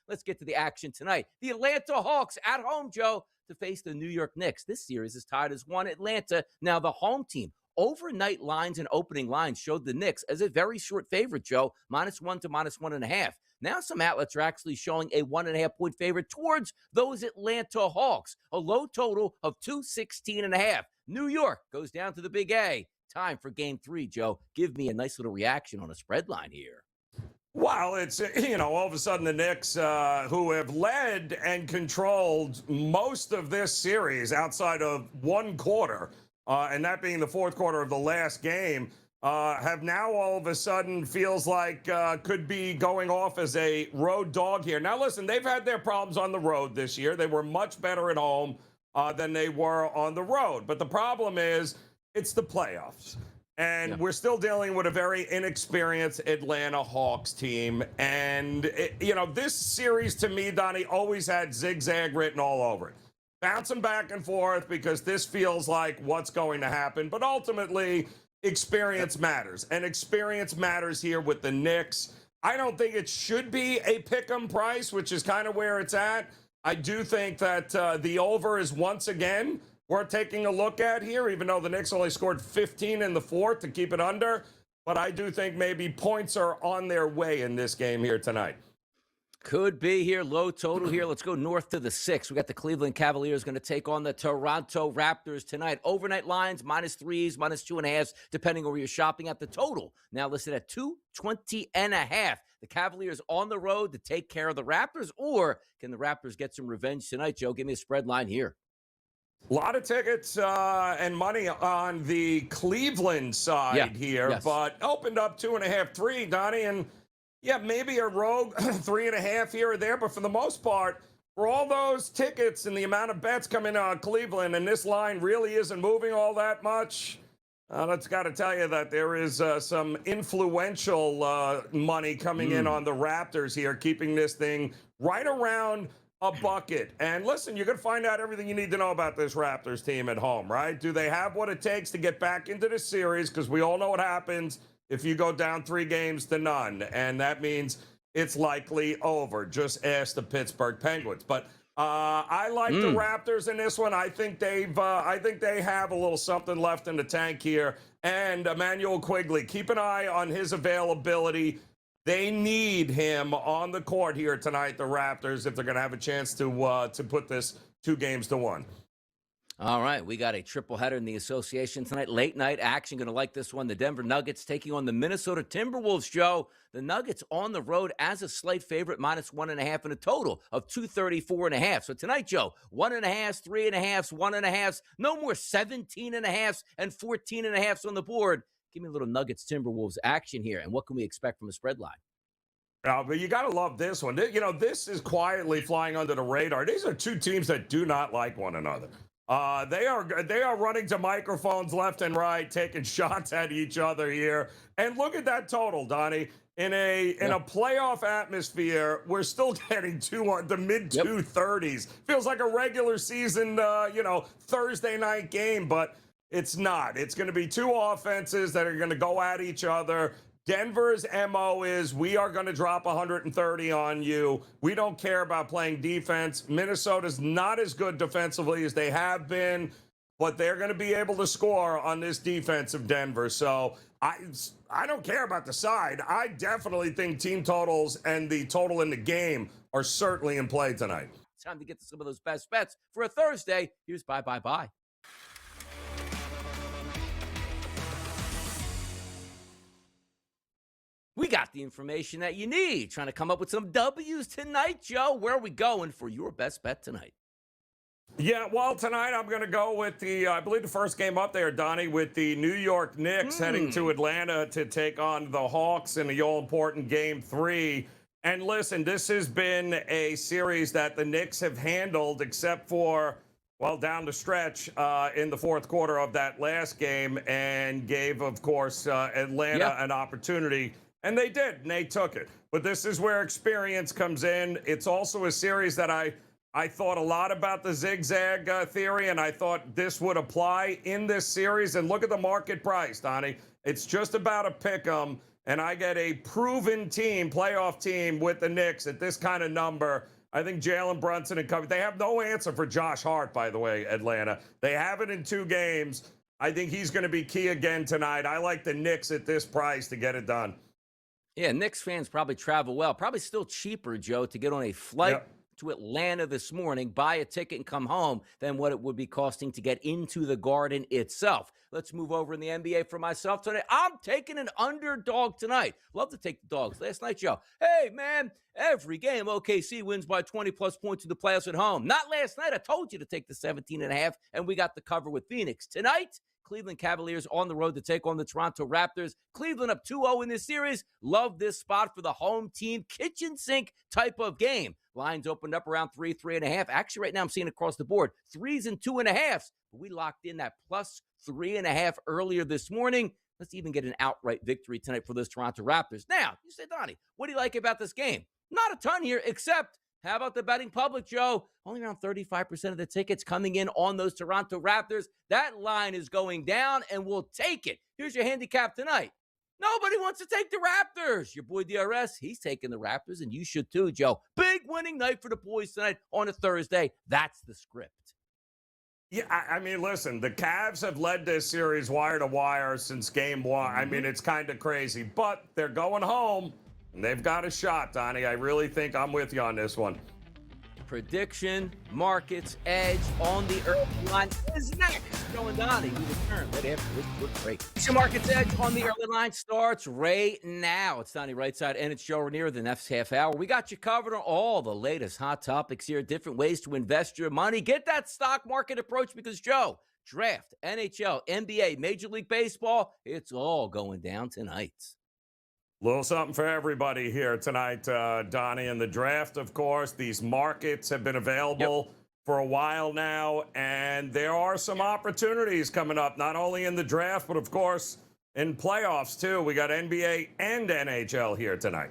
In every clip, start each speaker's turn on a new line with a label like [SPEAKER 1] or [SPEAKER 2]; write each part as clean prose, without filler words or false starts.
[SPEAKER 1] Let's get to the action tonight. The Atlanta Hawks at home, Joe, to face the New York Knicks. This series is tied as 1. Atlanta, now the home team. Overnight lines and opening lines showed the Knicks as a very short favorite, Joe, -1 to -1.5. Now some outlets are actually showing a 1.5-point favorite towards those Atlanta Hawks. A low total of 216.5. New York goes down to the Big A. Time for Game 3, Joe. Give me a nice little reaction on a spread line here.
[SPEAKER 2] Well, it's, all of a sudden the Knicks, who have led and controlled most of this series outside of one quarter, and that being the fourth quarter of the last game, have now all of a sudden feels like could be going off as a road dog here. Now, listen, they've had their problems on the road this year. They were much better at home than they were on the road. But the problem is it's the playoffs. And we're still dealing with a very inexperienced Atlanta Hawks team. And, this series to me, Donnie, always had zigzag written all over it. Bouncing back and forth because this feels like what's going to happen. But ultimately, experience matters. And experience matters here with the Knicks. I don't think it should be a pick-em price, which is kind of where it's at. I do think that the over is once again worth taking a look at here, even though the Knicks only scored 15 in the fourth to keep it under. But I do think maybe points are on their way in this game here tonight.
[SPEAKER 1] Could be here. Low total here. Let's go north to the 6. We got the Cleveland Cavaliers going to take on the Toronto Raptors tonight. Overnight lines, -3s, -2.5s, depending on where you're shopping at. The total now listed at 220.5. The Cavaliers on the road to take care of the Raptors, or can the Raptors get some revenge tonight, Joe? Give me a spread line here.
[SPEAKER 2] A lot of tickets and money on the Cleveland side here, but opened up 2.5, 3, Donnie, and maybe a rogue 3.5 here or there, but for the most part, for all those tickets and the amount of bets coming on Cleveland, and this line really isn't moving all that much, let's got to tell you that there is some influential money coming in on the Raptors here, keeping this thing right around a bucket. And listen, you're going to find out everything you need to know about this Raptors team at home, right? Do they have what it takes to get back into the series? Because we all know what happens if you go down 3-0, and that means it's likely over. Just ask the Pittsburgh Penguins. But I like the Raptors in this one. I think they have a little something left in the tank here. And Immanuel Quickley, keep an eye on his availability. They need him on the court here tonight, the Raptors, if they're going to have a chance to put this 2-1.
[SPEAKER 1] All right, we got a triple header in the association tonight. Late night action. Going to like this one. The Denver Nuggets taking on the Minnesota Timberwolves, Joe. The Nuggets on the road as a slight favorite, -1.5, and a total of 234.5. So tonight, Joe, 1.5s, 3.5s, 1.5s. No more 17.5s and 14.5s on the board. Give me a little Nuggets Timberwolves action here. And what can we expect from a spread line?
[SPEAKER 2] But you got to love this one. This is quietly flying under the radar. These are two teams that do not like one another. They are running to microphones left and right, taking shots at each other here. And look at that total, Donnie. In a playoff atmosphere, we're still getting the mid 230s. Feels like a regular season, Thursday night game, but it's not. It's going to be two offenses that are going to go at each other. Denver's MO is we are going to drop 130 on you. We don't care about playing defense. Minnesota's not as good defensively as they have been, but they're going to be able to score on this defense of Denver. So I don't care about the side. I definitely think team totals and the total in the game are certainly in play tonight.
[SPEAKER 1] Time to get to some of those best bets for a Thursday. Here's bye. We got the information that you need. Trying to come up with some W's tonight, Joe. Where are we going for your best bet tonight?
[SPEAKER 2] Yeah, well, tonight I'm going to go with I believe the first game up there, Donnie, with the New York Knicks heading to Atlanta to take on the Hawks in the all-important Game 3. And listen, this has been a series that the Knicks have handled except for, down the stretch in the fourth quarter of that last game, and gave, of course, Atlanta an opportunity. And they did, and they took it. But this is where experience comes in. It's also a series that I thought a lot about the zigzag theory, and I thought this would apply in this series. And look at the market price, Donnie. It's just about a pick 'em. and I get a proven team, playoff team with the Knicks at this kind of number. I think Jalen Brunson and company, they have no answer for Josh Hart, by the way, Atlanta. They have it in 2 games. I think he's going to be key again tonight. I like the Knicks at this price to get it done.
[SPEAKER 1] Yeah, Knicks fans probably travel well. Probably still cheaper, Joe, to get on a flight to Atlanta this morning, buy a ticket, and come home than what it would be costing to get into the Garden itself. Let's move over in the NBA for myself today. I'm taking an underdog tonight. Love to take the dogs. Last night, Joe. Hey, man, every game OKC wins by 20-plus points in the playoffs at home. Not last night. I told you to take the 17.5, and we got the cover with Phoenix. Tonight, Cleveland Cavaliers on the road to take on the Toronto Raptors. Cleveland up 2-0 in this series. Love this spot for the home team. Kitchen sink type of game. Lines opened up around 3.5. Actually, right now I'm seeing across the board 3s and 2.5s. But we locked in that plus 3.5 earlier this morning. Let's even get an outright victory tonight for those Toronto Raptors. Now, you say, Donnie, what do you like about this game? Not a ton here, except how about the betting public, Joe? Only around 35% of the tickets coming in on those Toronto Raptors. That line is going down, and we'll take it. Here's your handicap tonight. Nobody wants to take the Raptors. Your boy DRS, he's taking the Raptors, and you should too, Joe. Big winning night for the boys tonight on a Thursday. That's the script.
[SPEAKER 2] Yeah, I mean, listen, the Cavs have led this series wire to wire since game 1. I mean, it's kind of crazy, but they're going home. They've got a shot, Donnie. I really think I'm with you on this one.
[SPEAKER 1] Prediction, markets, edge on the early line is next. Joe and Donnie, we return right after this quick break. So markets edge on the early line starts right now. It's Donnie Rightside and it's Joe Ranier, the next half hour. We got you covered on all the latest hot topics here, different ways to invest your money. Get that stock market approach because, Joe, draft, NHL, NBA, Major League Baseball, it's all going down tonight.
[SPEAKER 2] Little something for everybody here tonight, Donnie. And the draft, of course, these markets have been available for a while now, and there are some opportunities coming up, not only in the draft, but, of course, in playoffs, too. We got NBA and NHL here tonight.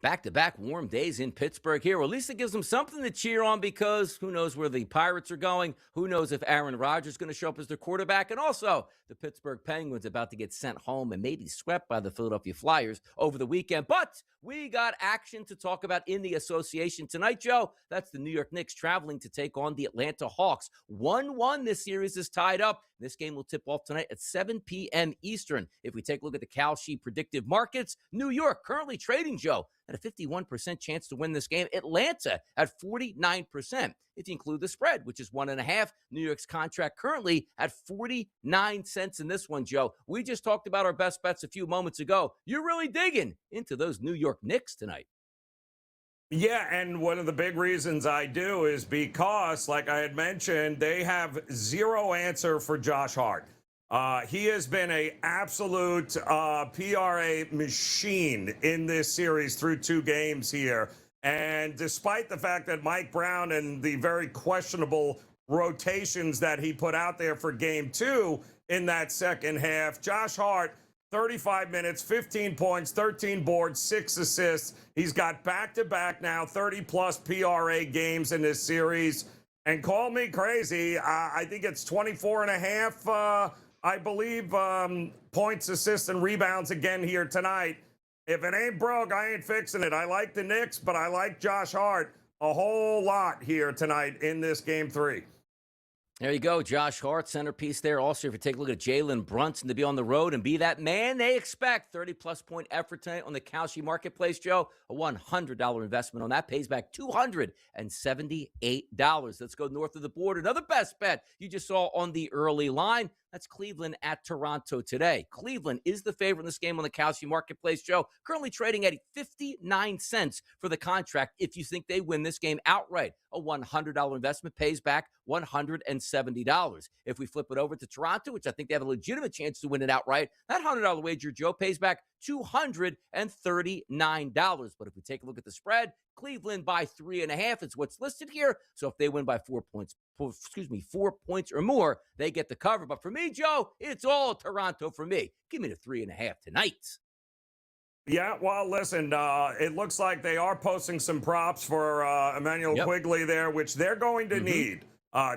[SPEAKER 1] Back-to-back warm days in Pittsburgh here. Well, at least it gives them something to cheer on because who knows where the Pirates are going. Who knows if Aaron Rodgers is going to show up as their quarterback. And also, the Pittsburgh Penguins about to get sent home and maybe swept by the Philadelphia Flyers over the weekend. But we got action to talk about in the association tonight, Joe. That's the New York Knicks traveling to take on the Atlanta Hawks. 1-1, this series is tied up. This game will tip off tonight at 7 p.m. Eastern. If we take a look at the Kalshi predictive markets, New York currently trading, Joe, at a 51% chance to win this game. Atlanta at 49%. If you include the spread, which is 1.5, New York's contract currently at 49 cents in this one, Joe. We just talked about our best bets a few moments ago. You're really digging into those New York Knicks tonight.
[SPEAKER 2] Yeah, and one of the big reasons I do is because, like I had mentioned, they have zero answer for Josh Hart. He has been an absolute PRA machine in this series through 2 games here. And despite the fact that Mike Brown and the very questionable rotations that he put out there for game 2 in that second half, Josh Hart, 35 minutes, 15 points, 13 boards, 6 assists. He's got back-to-back now 30-plus PRA games in this series. And call me crazy, I think it's 24 and a half, I believe, points, assists, and rebounds again here tonight. If it ain't broke, I ain't fixing it. I like the Knicks, but I like Josh Hart a whole lot here tonight in this game 3.
[SPEAKER 1] There you go, Josh Hart, centerpiece there. Also, if you take a look at Jalen Brunson to be on the road and be that man they expect, 30-plus point effort tonight on the Kalshi Marketplace, Joe. A $100 investment on that pays back $278. Let's go north of the border. Another best bet you just saw on the early line. That's Cleveland at Toronto today. Cleveland is the favorite in this game on the Kalshi Marketplace, Joe. Currently trading at 59 cents for the contract if you think they win this game outright. A $100 investment pays back $170. If we flip it over to Toronto, which I think they have a legitimate chance to win it outright, that $100 wager, Joe, pays back $239. But if we take a look at the spread, Cleveland by 3.5 is what's listed here. So if they win by 4 points or more, they get the cover. But for me, Joe, it's all Toronto for me. Give me the 3.5 tonight.
[SPEAKER 2] Yeah, well, listen, it looks like they are posting some props for Immanuel Quickley there, which they're going to need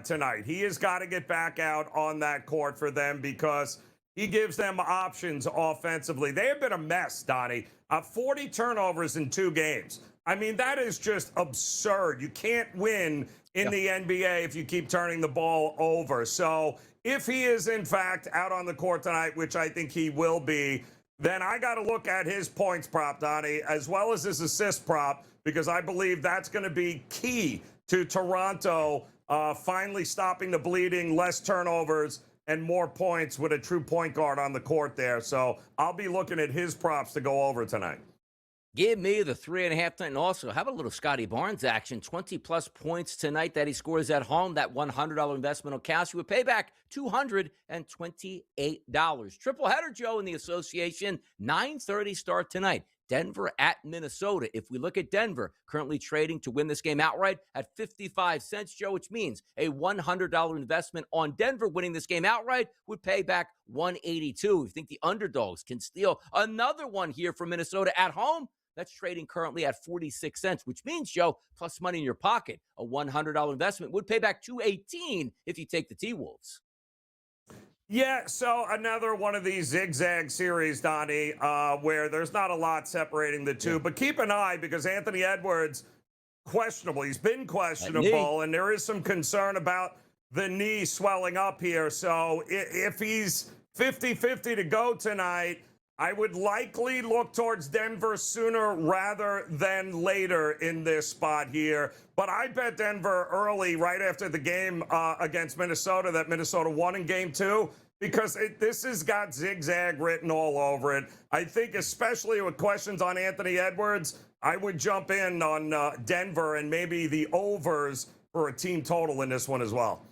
[SPEAKER 2] tonight. He has got to get back out on that court for them because he gives them options offensively. They have been a mess, Donnie. 40 turnovers in 2 games. I mean, that is just absurd. You can't win in the NBA if you keep turning the ball over. So if he is, in fact, out on the court tonight, which I think he will be, then I got to look at his points prop, Donnie, as well as his assist prop, because I believe that's going to be key to Toronto finally stopping the bleeding, less turnovers, and more points with a true point guard on the court there. So I'll be looking at his props to go over tonight.
[SPEAKER 1] Give me the 3.5 tonight. And also, how about a little Scotty Barnes action? 20-plus points tonight that he scores at home. That $100 investment will cash you a payback $228. Triple header, Joe, in the association. 9:30 start tonight. Denver at Minnesota. If we look at Denver, currently trading to win this game outright at 55 cents, Joe, which means a $100 investment on Denver winning this game outright would pay back $182. We think the underdogs can steal another one here from Minnesota at home. That's trading currently at 46 cents, which means, Joe, plus money in your pocket, a $100 investment would pay back $218 if you take the T-Wolves.
[SPEAKER 2] Yeah, so another one of these zigzag series, Donnie, where there's not a lot separating the two. But keep an eye, because Anthony Edwards, questionable. He's been questionable, and there is some concern about the knee swelling up here. So if he's 50-50 to go tonight, I would likely look towards Denver sooner rather than later in this spot here. But I bet Denver early, right after the game against Minnesota, that Minnesota won in game 2, because this has got zigzag written all over it. I think especially with questions on Anthony Edwards, I would jump in on Denver and maybe the overs for a team total in this one as well.